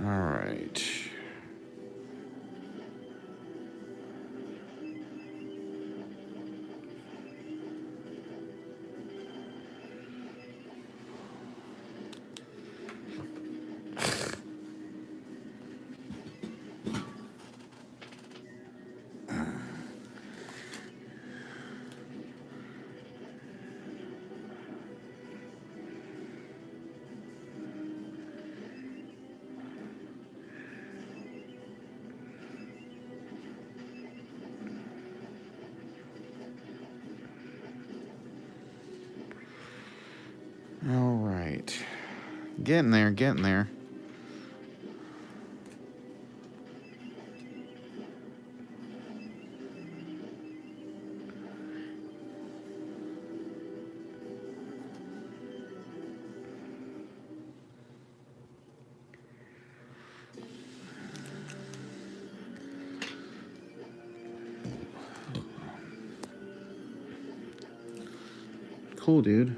All right. All right. Getting there, getting there. Cool, dude.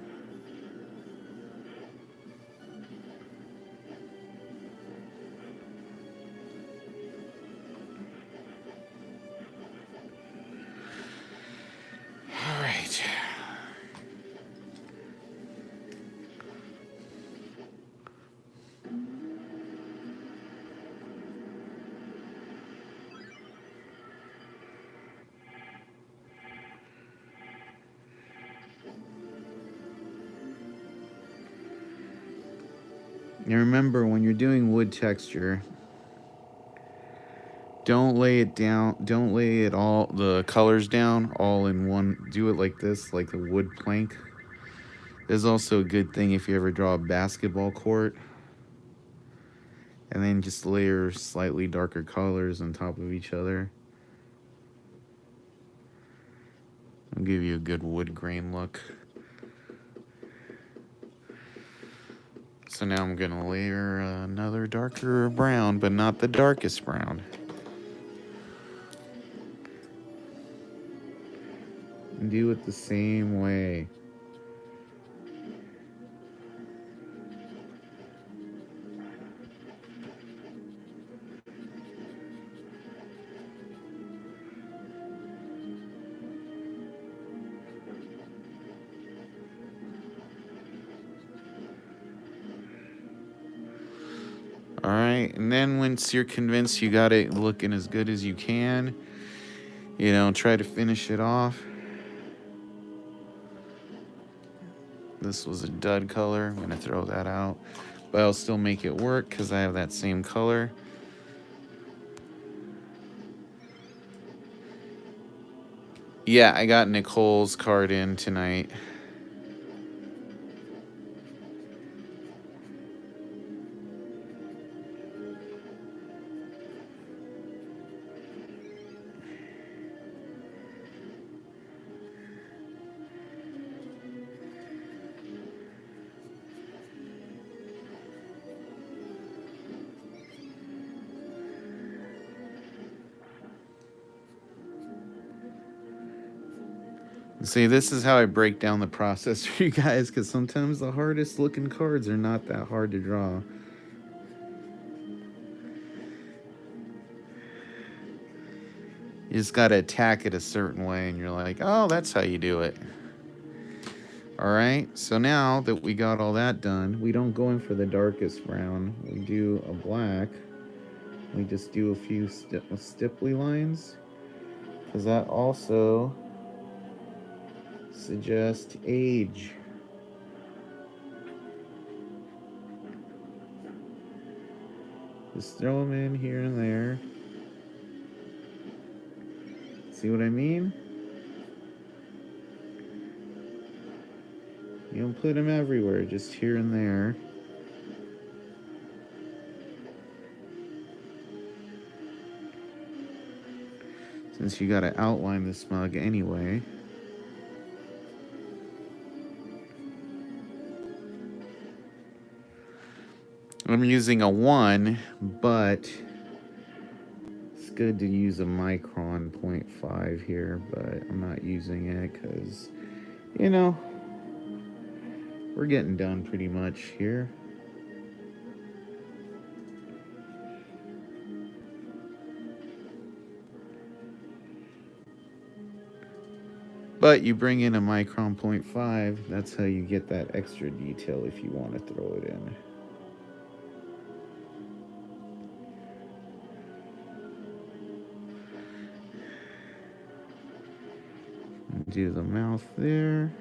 And remember, when you're doing wood texture, don't lay it down. Don't lay it all, the colors down all in one. Do it like this, like a wood plank. There's also a good thing if you ever draw a basketball court. And then just layer slightly darker colors on top of each other. I'll give you a good wood grain look. So now I'm going to layer another darker brown, but not the darkest brown. And do it the same way. All right, and then once you're convinced you got it looking as good as you can, you know, try to finish it off. This was a dud color. I'm gonna throw that out, but I'll still make it work because I have that same color. Yeah, I got Nicole's card in tonight. See, this is how I break down the process for you guys, because sometimes the hardest looking cards are not that hard to draw. You just got to attack it a certain way, and you're like, oh, that's how you do it. All right, so now that we got all that done, we don't go in for the darkest brown. We do a black. We just do a few stipply lines, because that also suggests age. Just throw them in here and there. See what I mean? You don't put them everywhere, just here and there. Since you gotta outline this mug anyway. I'm using a 1, but it's good to use a micron 0.5 here, but I'm not using it because, you know, we're getting done pretty much here. But you bring in a micron 0.5, that's how you get that extra detail if you want to throw it in. Do the mouth there.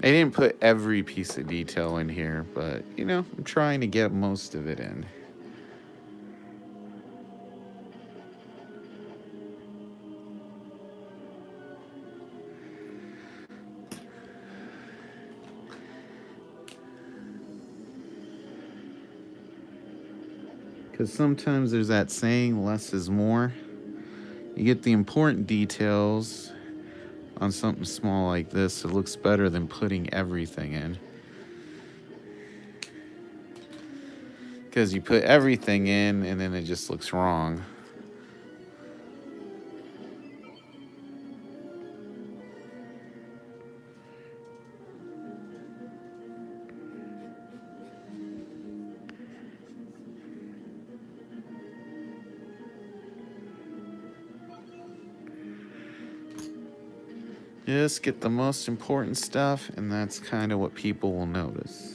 I didn't put every piece of detail in here, but, you know, I'm trying to get most of it in. Because sometimes there's that saying, less is more. You get the important details on something small like this. It looks better than putting everything in. Because you put everything in and then it just looks wrong. Just get the most important stuff, and that's kind of what people will notice.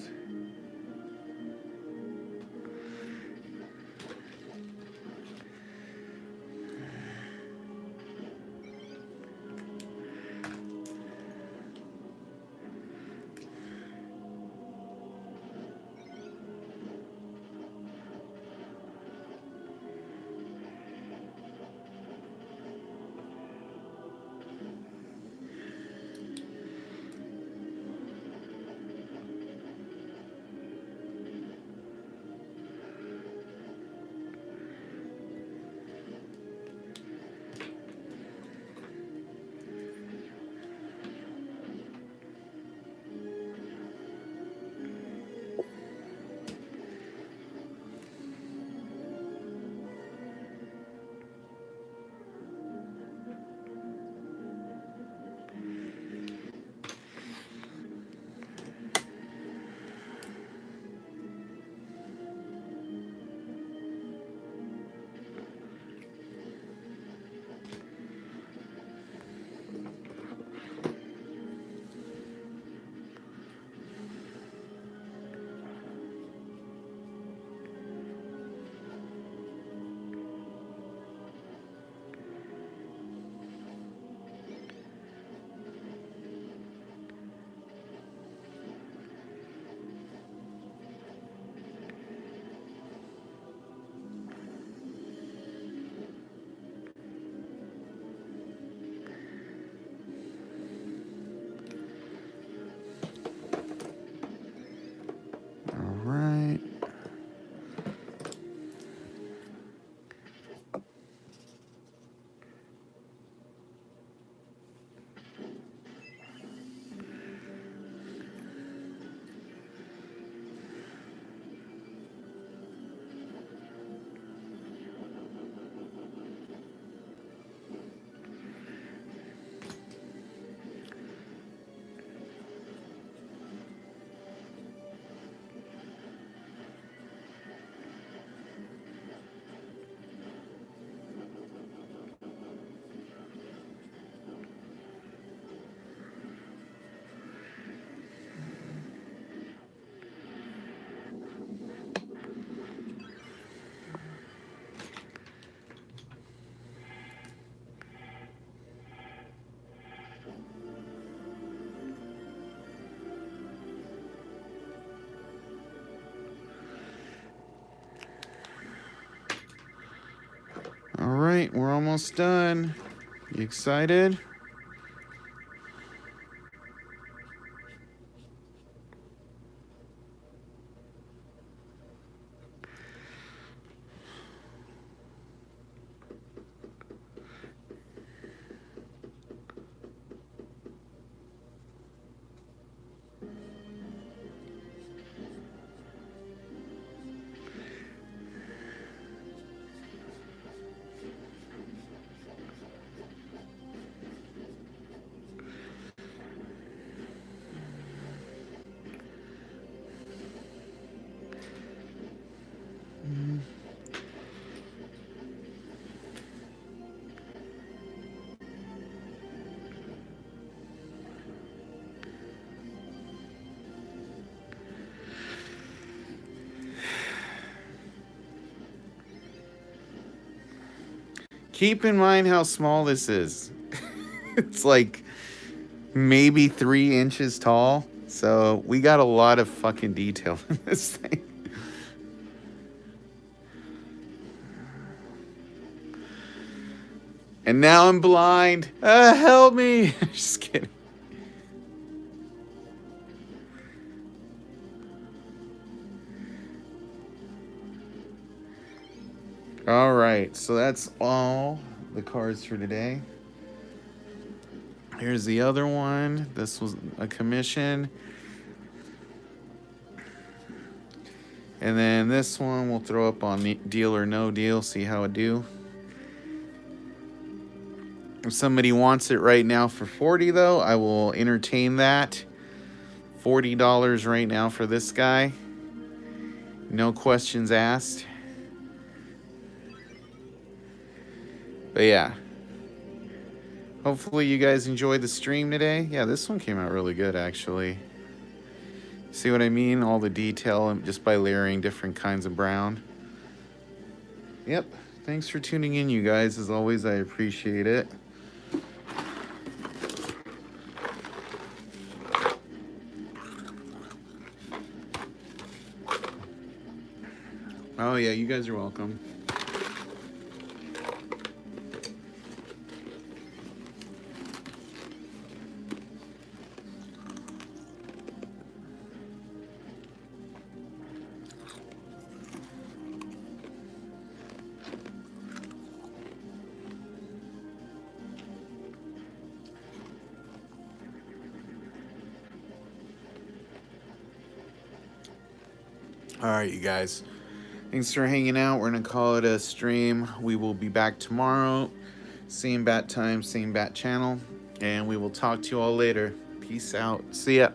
All right. All right, we're almost done. You excited? Keep in mind how small this is. It's like maybe 3 inches tall. So we got a lot of fucking detail in this thing. And now I'm blind. Help me. Just kidding. All right, so that's all the cards for today. Here's the other one. This was a commission. And then this one we'll throw up on the Deal or No Deal, see how it do. If somebody wants it right now for $40 though, I will entertain that. $40 right now for this guy. No questions asked. But yeah. Hopefully you guys enjoyed the stream today. Yeah, this one came out really good actually. See what I mean? All the detail just by layering different kinds of brown. Yep. Thanks for tuning in, you guys. As always, I appreciate it. Oh yeah, you guys are welcome. All right, you guys. Thanks for hanging out. We're going to call it a stream. We will be back tomorrow. Same bat time, same bat channel. And we will talk to you all later. Peace out. See ya.